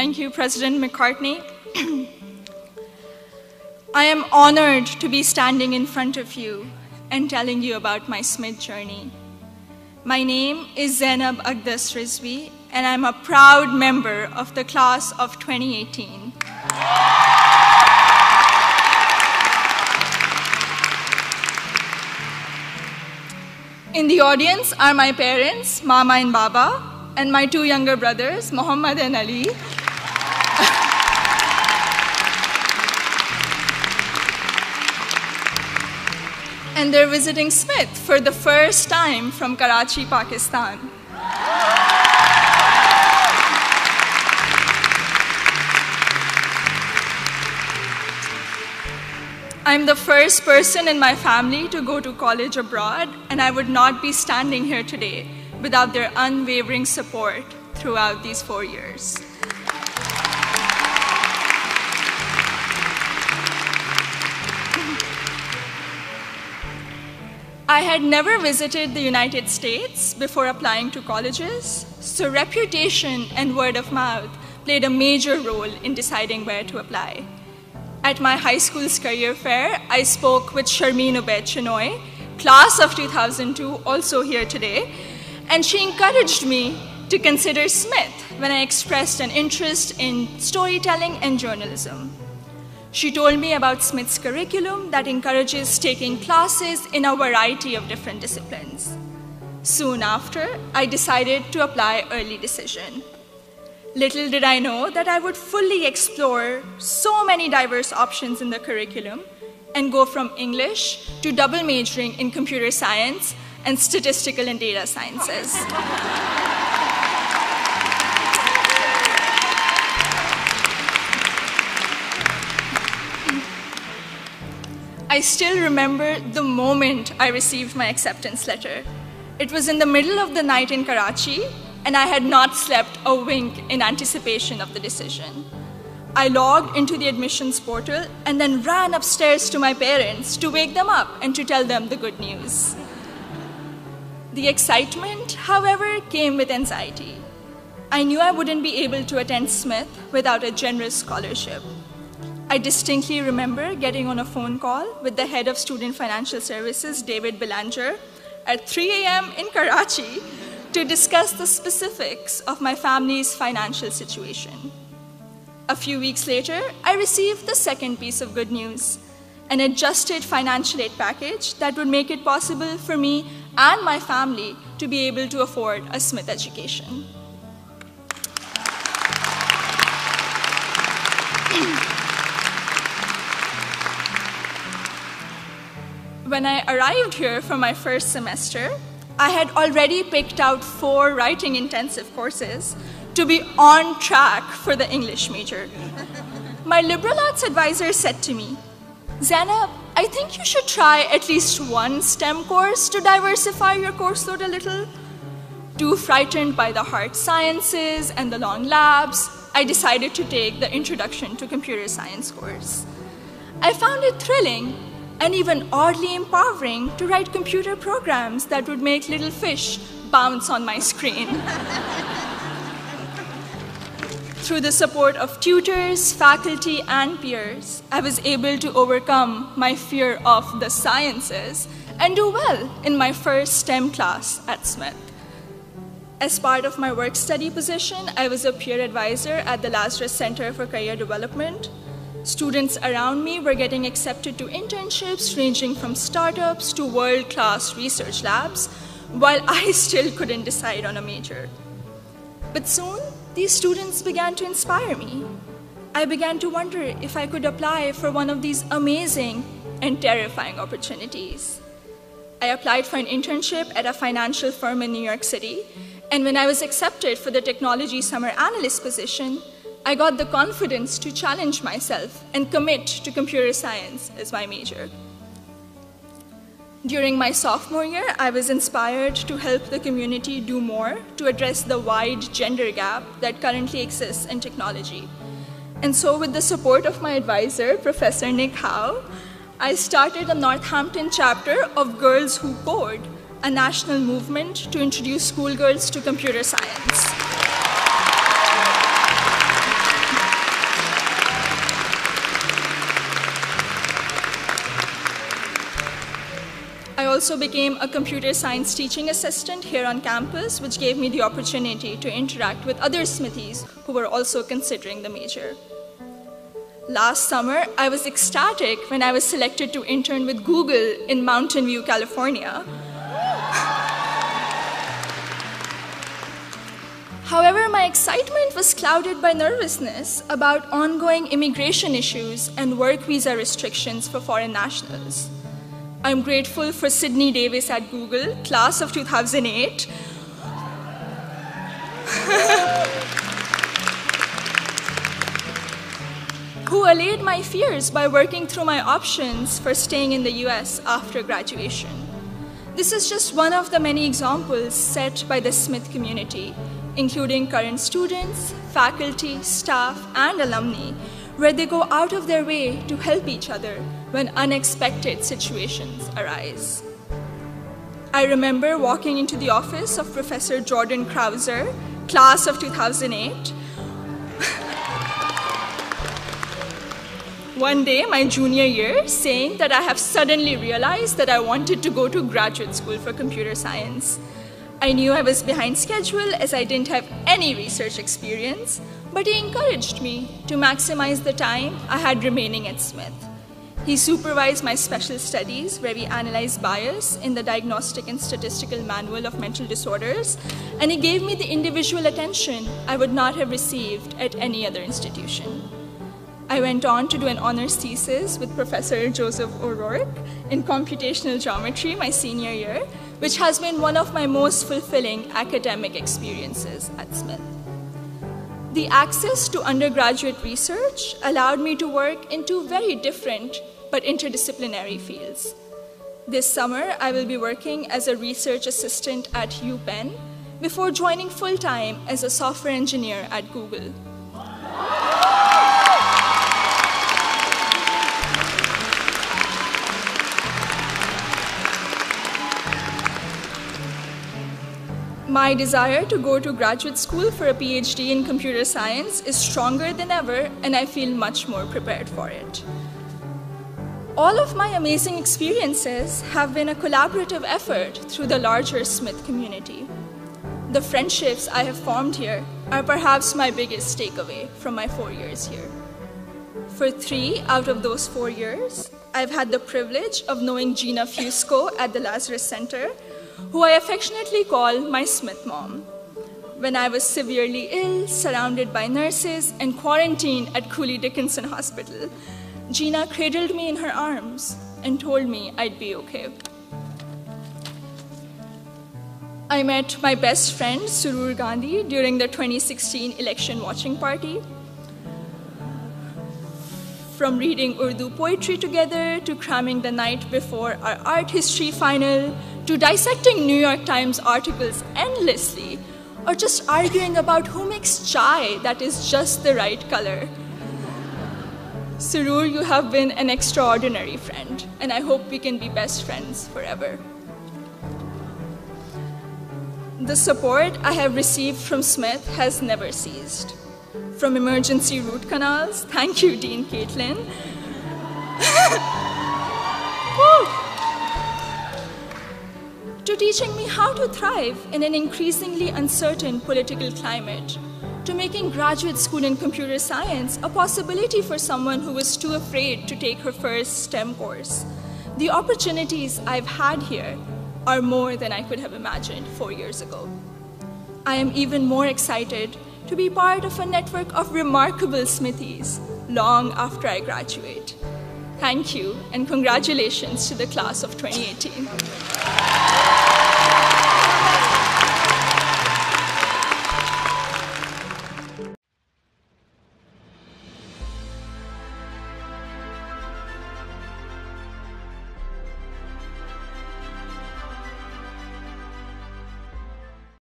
Thank you, President McCartney. I am honored to be standing in front of you and telling you about my Smith journey. My name is Zainab Aqdas Rizvi, and I'm a proud member of the class of 2018. In the audience are my parents, Mama and Baba, and my two younger brothers, Muhammad and Ali. And they're visiting Smith for the first time from Karachi, Pakistan. I'm the first person in my family to go to college abroad, and I would not be standing here today without their unwavering support throughout these 4 years. I had never visited the United States before applying to colleges, so reputation and word of mouth played a major role in deciding where to apply. At my high school's career fair, I spoke with Sharmeen Ubaid Chinoy, class of 2002, also here today, and she encouraged me to consider Smith when I expressed an interest in storytelling and journalism. She told me about Smith's curriculum that encourages taking classes in a variety of different disciplines. Soon after, I decided to apply early decision. Little did I know that I would fully explore so many diverse options in the curriculum and go from English to double majoring in computer science and statistical and data sciences. I still remember the moment I received my acceptance letter. It was in the middle of the night in Karachi, and I had not slept a wink in anticipation of the decision. I logged into the admissions portal and then ran upstairs to my parents to wake them up and to tell them the good news. The excitement, however, came with anxiety. I knew I wouldn't be able to attend Smith without a generous scholarship. I distinctly remember getting on a phone call with the head of Student Financial Services, David Belanger, at 3 a.m. in Karachi to discuss the specifics of my family's financial situation. A few weeks later, I received the second piece of good news, an adjusted financial aid package that would make it possible for me and my family to be able to afford a Smith education. When I arrived here for my first semester, I had already picked out 4 writing intensive courses to be on track for the English major. My liberal arts advisor said to me, "Zainab, I think you should try at least one STEM course to diversify your course load a little." Too frightened by the hard sciences and the long labs, I decided to take the Introduction to Computer Science course. I found it thrilling and even oddly empowering to write computer programs that would make little fish bounce on my screen. Through the support of tutors, faculty, and peers, I was able to overcome my fear of the sciences and do well in my first STEM class at Smith. As part of my work-study position, I was a peer advisor at the Lazarus Center for Career Development. Students around me were getting accepted to internships ranging from startups to world-class research labs, while I still couldn't decide on a major. But soon, these students began to inspire me. I began to wonder if I could apply for one of these amazing and terrifying opportunities. I applied for an internship at a financial firm in New York City, and when I was accepted for the technology summer analyst position, I got the confidence to challenge myself and commit to computer science as my major. During my sophomore year, I was inspired to help the community do more to address the wide gender gap that currently exists in technology. And so with the support of my advisor, Professor Nick Howe, I started a Northampton chapter of Girls Who Code, a national movement to introduce schoolgirls to computer science. also became a computer science teaching assistant here on campus, which gave me the opportunity to interact with other Smithies who were also considering the major. Last summer, I was ecstatic when I was selected to intern with Google in Mountain View, California. However, my excitement was clouded by nervousness about ongoing immigration issues and work visa restrictions for foreign nationals. I'm grateful for Sydney Davis at Google, class of 2008, who allayed my fears by working through my options for staying in the US after graduation. This is just one of the many examples set by the Smith community, including current students, faculty, staff, and alumni, where they go out of their way to help each other when unexpected situations arise. I remember walking into the office of Professor Jordan Krauser, class of 2008, one day, my junior year, saying that I have suddenly realized that I wanted to go to graduate school for computer science. I knew I was behind schedule as I didn't have any research experience, but he encouraged me to maximize the time I had remaining at Smith. He supervised my special studies, where we analyzed bias in the Diagnostic and Statistical Manual of Mental Disorders, and he gave me the individual attention I would not have received at any other institution. I went on to do an honors thesis with Professor Joseph O'Rourke in computational geometry my senior year, which has been one of my most fulfilling academic experiences at Smith. The access to undergraduate research allowed me to work in two very different but interdisciplinary fields. This summer, I will be working as a research assistant at UPenn before joining full-time as a software engineer at Google. My desire to go to graduate school for a PhD in computer science is stronger than ever, and I feel much more prepared for it. All of my amazing experiences have been a collaborative effort through the larger Smith community. The friendships I have formed here are perhaps my biggest takeaway from my 4 years here. For 3 out of those 4 years, I've had the privilege of knowing Gina Fusco at the Lazarus Center, who I affectionately call my Smith mom. When I was severely ill, surrounded by nurses, and quarantined at Cooley Dickinson Hospital, Gina cradled me in her arms and told me I'd be okay. I met my best friend, Surur Gandhi, during the 2016 election watching party. From reading Urdu poetry together, to cramming the night before our art history final, to dissecting New York Times articles endlessly, or just arguing about who makes chai that is just the right color. Surur, you have been an extraordinary friend, and I hope we can be best friends forever. The support I have received from Smith has never ceased. From emergency root canals, thank you, Dean Caitlin, to teaching me how to thrive in an increasingly uncertain political climate, to making graduate school in computer science a possibility for someone who was too afraid to take her first STEM course. The opportunities I've had here are more than I could have imagined 4 years ago. I am even more excited to be part of a network of remarkable Smithies long after I graduate. Thank you, and congratulations to the class of 2018.